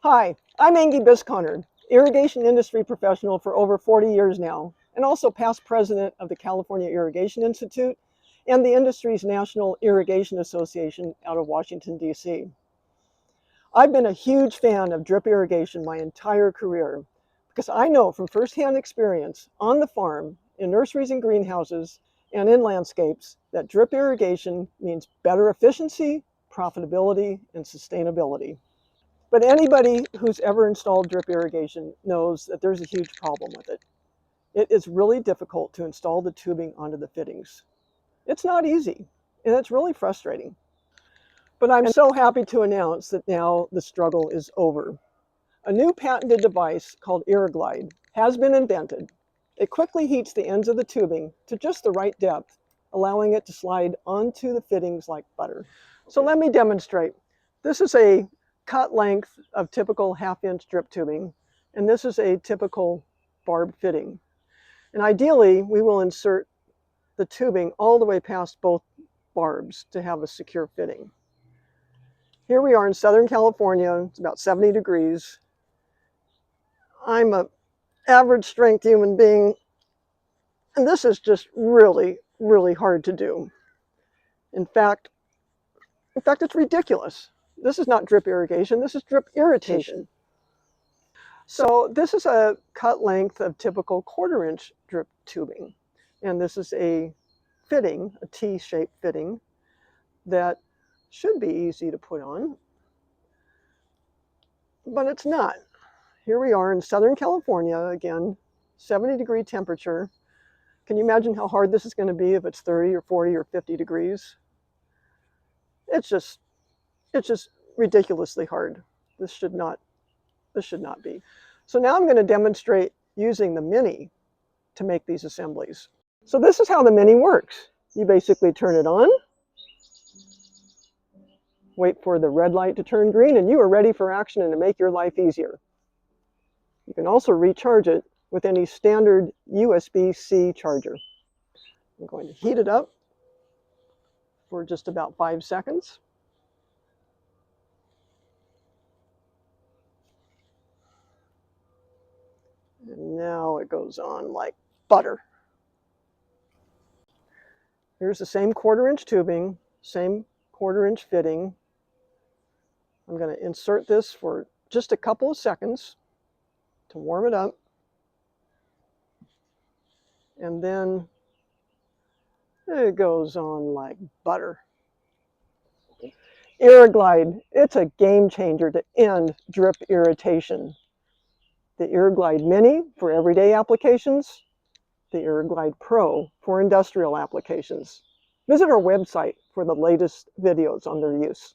Hi, I'm Angie Bisconard, irrigation industry professional for over 40 years now, and also past president of the California Irrigation Institute and the industry's National Irrigation Association out of Washington, D.C. I've been a huge fan of drip irrigation my entire career because I know from firsthand experience on the farm, in nurseries and greenhouses, and in landscapes that drip irrigation means better efficiency, profitability, and sustainability. But anybody who's ever installed drip irrigation knows that there's a huge problem with it. It is really difficult to install the tubing onto the fittings. It's not easy, and it's really frustrating. But I'm so happy to announce that now the struggle is over. A new patented device called IrriGlide has been invented. It quickly heats the ends of the tubing to just the right depth, allowing it to slide onto the fittings like butter. So let me demonstrate. This is a cut length of typical half-inch drip tubing, and this is a typical barb fitting. And ideally, we will insert the tubing all the way past both barbs to have a secure fitting. Here we are in Southern California. It's about 70 degrees. I'm an average strength human being, and this is just really, really hard to do. In fact, it's ridiculous. This is not drip irrigation, this is drip irritation. So this is a cut length of typical 1/4 inch drip tubing. And this is a fitting, a T-shaped fitting that should be easy to put on, but it's not. Here we are in Southern California, again, 70-degree temperature. Can you imagine how hard this is going to be if it's 30 or 40 or 50 degrees? It's just ridiculously hard. This should not be. So now I'm going to demonstrate using the Mini to make these assemblies. So this is how the Mini works. You basically turn it on, wait for the red light to turn green, and you are ready for action and to make your life easier. You can also recharge it with any standard USB-C charger. I'm going to heat it up for just about 5 seconds. And now it goes on like butter. Here's the same 1/4 inch tubing, same 1/4 inch fitting. I'm going to insert this for just a couple of seconds to warm it up. And then it goes on like butter. IrriGlide, it's a game changer to end drip irritation. The IrriGlide Mini for everyday applications, the IrriGlide Pro for industrial applications. Visit our website for the latest videos on their use.